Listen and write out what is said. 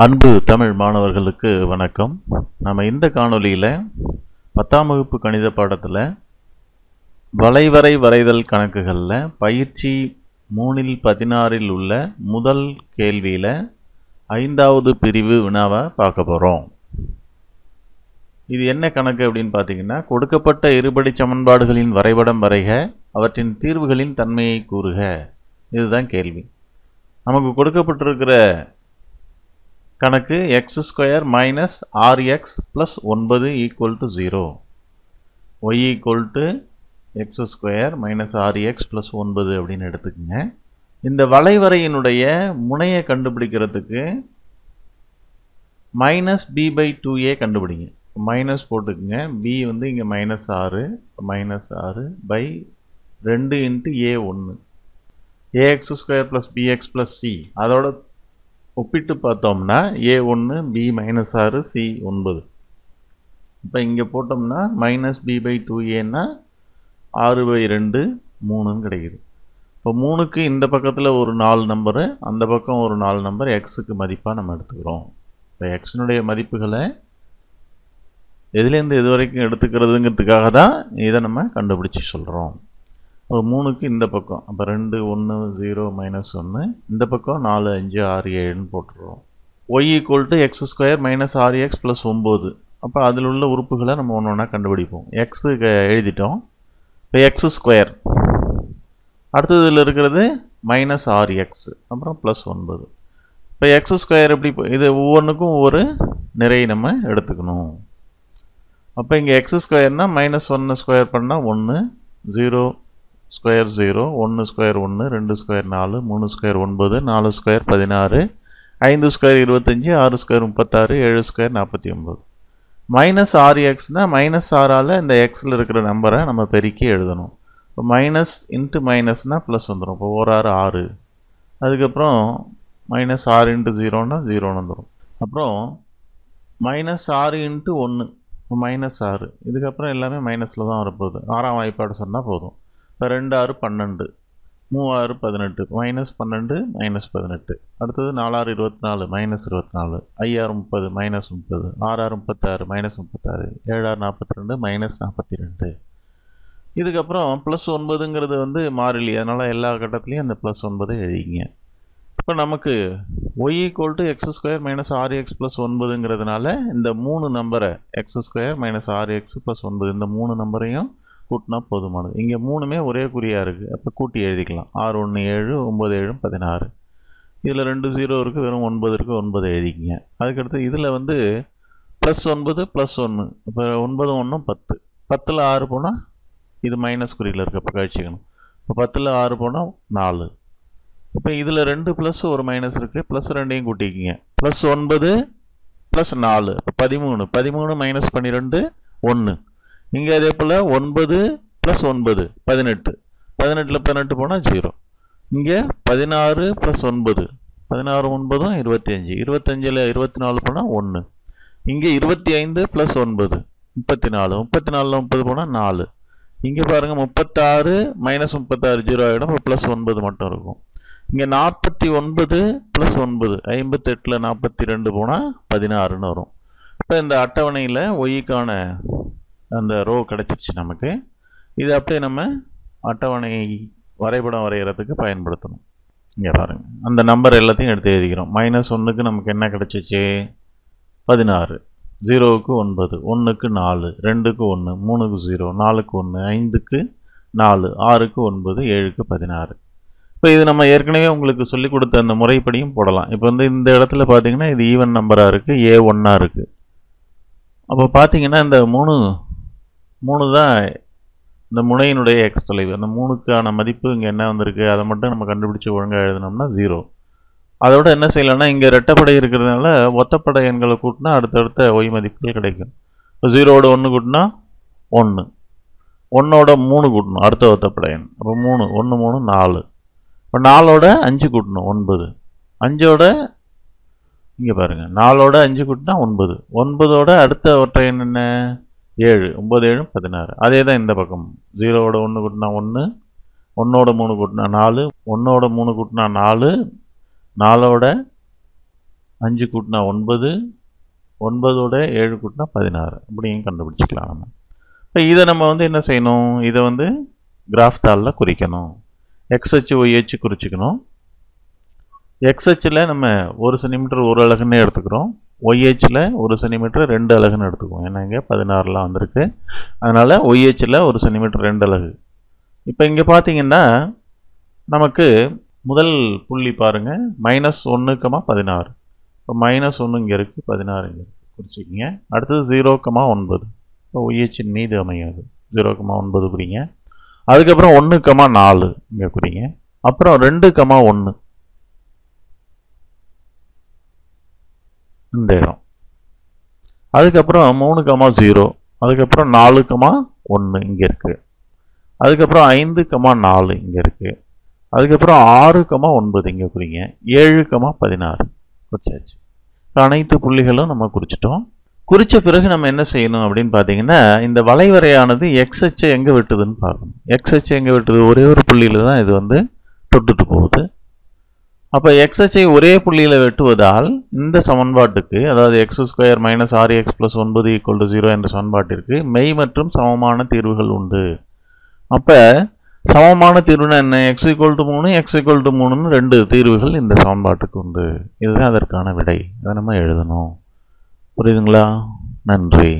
அன்பு தமிழ் மாணவர்களுக்கு வணக்கம். நம்ம இந்த காணொளியில் 10ஆம் வகுப்பு கணித பாடத்தில் வளைவரை வரைதல் கணக்குகளில் பயிற்சி 3-16 உள்ள முதல் கேள்வியில் 5வது பிரிவு வினாவை பார்க்க போகிறோம். இது என்ன கணக்கு அப்படின்னு பார்த்தீங்கன்னா, கொடுக்கப்பட்ட இருபடி சமன்பாடுகளின் வரைபடம் வரைக, அவற்றின் தீர்வுகளின் தன்மையை கூறுக. இதுதான் கேள்வி. நமக்கு கொடுக்கப்பட்டிருக்கிற கணக்கு x² minus rx plus 9 equal to 0, y equal to x² minus rx plus 9 அப்படின்னு எடுத்துக்கோங்க. இந்த வளைவரையினுடைய முனையை கண்டுபிடிக்கிறதுக்கு மைனஸ் b/2a கண்டுபிடிங்க. மைனஸ் போட்டுக்குங்க. b வந்து இங்கே -6 by 2 into a1 ax² plus bx plus c. அதோட ஒப்பிட்டு பார்த்தோம்னா a1 b -6 c 9. இப்போ இங்கே போட்டோம்னா மைனஸ் b/2aன்னா 6/2 3ன்னு கிடைக்குது. இப்போ 3க்கு இந்த பக்கத்தில் ஒரு 4 நம்பரு, அந்த பக்கம் ஒரு 4 நம்பர் எக்ஸுக்கு மதிப்பாக நம்ம எடுத்துக்கிறோம். இப்போ எக்ஸினுடைய மதிப்புகளை எதுலேருந்து எது வரைக்கும் எடுத்துக்கிறதுங்கிறதுக்காக தான் இதை நம்ம கண்டுபிடிச்சி சொல்கிறோம். ஒரு 3க்கு இந்த பக்கம் அப்போ 2 1 0 -1, இந்த பக்கம் 4 5 6 7ன்னு போட்டுருவோம். y equal to x² minus rx plus 9. அப்போ அதில் உள்ள உறுப்புகளை நம்ம ஒன்று ஒன்றா கண்டுபிடிப்போம். எக்ஸுக்கு எழுதிட்டோம். இப்போ x², அடுத்தது இதில் இருக்கிறது மைனஸ் rx, அப்புறம் ப்ளஸ் 9. இப்போ x² எப்படி, இது ஒவ்வொன்றுக்கும் ஒவ்வொரு நிறை நம்ம எடுத்துக்கணும். அப்போ இங்கே x²னா -1² பண்ணால் 1, 0 square 0, 1 square 1, 2 square 4, 3 square 9, 4 square 16, 5 square 25, 6 square 36, 7 square 49. Minus rxனா மைனஸ் ஆறால் இந்த எக்ஸில் இருக்கிற நம்பரை நம்ம பெருக்கி எழுதணும். இப்போ மைனஸ் இன்ட்டு மைனஸ்னால் ப்ளஸ் வந்துடும். இப்போ 1 6 6, அதுக்கப்புறம் மைனஸ் 6 இன்ட்டு 0னா 0ன்னு வந்துடும். அப்புறம் மைனஸ் 6 இன்ட்டு 1 -6, இதுக்கப்புறம் எல்லாமே மைனஸில் தான் வரப்போகுது. 6ஆம் வாய்ப்பாடு சொன்னால் போதும். இப்போ 2 6 12, 3 6 18, -12 -18. அடுத்தது 4 6 24, -24, 5 6 30, -30, 6 6 36, -36, 7 6 42, -42. இதுக்கப்புறம் ப்ளஸ் 9ங்கிறது வந்து மாறிலி, அதனால் எல்லா கட்டத்துலேயும் அந்த ப்ளஸ் 9 எழுதிங்க. இப்போ நமக்கு y equal to x² minus rx plus 9ங்கிறதுனால இந்த 3 நம்பரை x² மைனஸ் rx ப்ளஸ் 9 இந்த 3 நம்பரையும் கூட்டினா போதுமானது. இங்கே 3மே ஒரே குறியாக இருக்குது. அப்போ கூட்டி எழுதிக்கலாம். 6 1 7, 9 7 16. இதில் 2 0 இருக்குது, வெறும் 9 இருக்குது, 9 எழுதிக்கிங்க. அதுக்கடுத்து இதில் வந்து ப்ளஸ் 9 ப்ளஸ் 1, இப்போ 9 1 10, 10ல் 6 போனால் இது மைனஸ் குறியில் இருக்குது, அப்போ கழிச்சிக்கணும். இப்போ 10ல் 6 போனால் 4. இப்போ இதில் 2 ப்ளஸ் ஒரு மைனஸ் இருக்குது, ப்ளஸ் 2ஐயும் கூட்டிக்கிங்க. ப்ளஸ் 9 ப்ளஸ் 4, இப்போ 13, 13 மைனஸ் 12 1. இங்கே அதே போல் 9 ப்ளஸ் 9 18, 18ல் 18 போனால் 0. இங்கே 16 ப்ளஸ் 9, 16 9 25, 25ல் 24 போனால் 1. இங்கே 25 ப்ளஸ் 9 34, 34ல் 30 போனால் 4. இங்கே பாருங்கள் 36 மைனஸ் 36 0 ஆகிடும். இப்போ ப்ளஸ் 9 மட்டும் இருக்கும். இங்கே 49 ப்ளஸ் 9 58ல் 42 போனால் 16ன்னு வரும். இப்போ இந்த அட்டவணையில் ஒய்க்கான அந்த ரோ கிடச்சிருச்சு நமக்கு. இது அப்படியே நம்ம அட்டவணை வரைபடம் வரைகிறதுக்கு பயன்படுத்தணும். இங்கே பாருங்கள், அந்த நம்பர் எல்லாத்தையும் எடுத்து எழுதிக்கிறோம். -1க்கு நமக்கு என்ன கிடச்சிச்சு 16, 0க்கு 9, 1க்கு 4, 2க்கு 1, 3க்கு 0, 4க்கு 1, 5க்கு 4, 6க்கு 9, 7க்கு 16. இப்போ இது நம்ம ஏற்கனவே உங்களுக்கு சொல்லிக் கொடுத்த அந்த முறைப்படியும் போடலாம். இப்போ வந்து இந்த இடத்துல பார்த்தீங்கன்னா இது ஈவன் நம்பராக இருக்குது, A1ஆக இருக்குது. அப்போ பார்த்தீங்கன்னா இந்த 3 தான் இந்த முனையினுடைய எக்ஸ் தொலைவு. அந்த 3க்கான மதிப்பு இங்கே என்ன வந்திருக்கு அதை மட்டும் நம்ம கண்டுபிடிச்சி ஒழுங்காக எழுதினோம்னா 0. அதோட என்ன செய்யலாம்னா, இங்கே ரெட்டப்படை இருக்கிறதுனால ஒத்தப்படை எண்களை கூட்டினா அடுத்தடுத்த ஒய் மதிப்புகள் கிடைக்கும். இப்போ 0வோட 1 கூட்டினா 1, 1ஓட 3 கூட்டணும் அடுத்த ஒத்தப்படை எண். அப்போ 3 1 3 4. இப்போ 4ஓட 5 கூட்டணும் 9, 5ஓட இங்கே பாருங்கள் 4ஓட 5 கூட்டினா 9, 9ஓட அடுத்த ஒற்றை எண் என்ன 7, 9 7 16. அதே தான் இந்த பக்கம் 0வோட 1 கூட்டினா 1, 1ஓட 3 கூட்டினா 4, 1ஓட 3 கூட்டினா 4, 4ஓட 5 கூட்டினா 9, 9ஓட 7 கூட்டினா 16 அப்படியும் கண்டுபிடிச்சிக்கலாம் நம்ம. இப்போ இதை நம்ம வந்து என்ன செய்யணும், இதை வந்து கிராஃப் தாளில் குறிக்கணும். எக்ஸ் அச்சு ஒய் அச்சு குறிச்சிக்கணும். எக்ஸ் அச்சில் நம்ம 1 சென்டிமீட்டர் 1 அலகுன்னு எடுத்துக்கிறோம். ஒய் அச்சில் 1 சென்டிமீட்டர் 2 அலகுன்னு எடுத்துக்குவோம். ஏன்னா இங்கே 16லாம் வந்திருக்கு. அதனால் ஒய் அச்சில் 1 சென்டிமீட்டர் 2 அலகு. இப்போ இங்கே பார்த்தீங்கன்னா நமக்கு முதல் புள்ளி பாருங்கள், -1, 16. இப்போ -1 இங்கே இருக்குது, 16 இங்கே இருக்குது, குறிச்சிக்கிங்க. அடுத்தது 0,9. இப்போ ஒய் அச்சின் மீது அமையாது. 0,9 குறிங்க. அதுக்கப்புறம் 1,4 இங்கே குறிங்க. அப்புறம் 2,1 இந்த இடம். அதுக்கப்புறம் 3,0. அதுக்கப்புறம் 4,1 இங்கே இருக்குது. அதுக்கப்புறம் 5,4 இங்கே இருக்குது. அதுக்கப்புறம் 6,9 இங்கே குறிங்க. 7,16 குறிச்சாச்சு. அனைத்து புள்ளிகளும் நம்ம குறிச்சிட்டோம். குறித்த பிறகு நம்ம என்ன செய்யணும் அப்படின்னு பார்த்தீங்கன்னா, இந்த வளைவரையானது எக்ஸ் அச்சை எங்கே வெட்டுதுன்னு பார்க்கணும். எக்ஸ் அச்சை எங்கே வெட்டுது? ஒரே ஒரு புள்ளியில் தான் இது வந்து தொட்டுட்டு போகுது. அப்போ எக்ஸ் அச்சை ஒரே புள்ளியில் வெட்டுவதால் இந்த சமன்பாட்டுக்கு, அதாவது x² - 6x + 9 = 0 என்ற சமன்பாட்டிற்கு மெய் மற்றும் சமமான தீர்வுகள் உண்டு. அப்போ சமமான தீர்வுனா என்ன? x = 3, x = 3ன்னு 2 தீர்வுகள் இந்த சமன்பாட்டுக்கு உண்டு. இதுதான் அதற்கான விடை. அதை நம்ம எழுதணும். புரியுதுங்களா? நன்றி.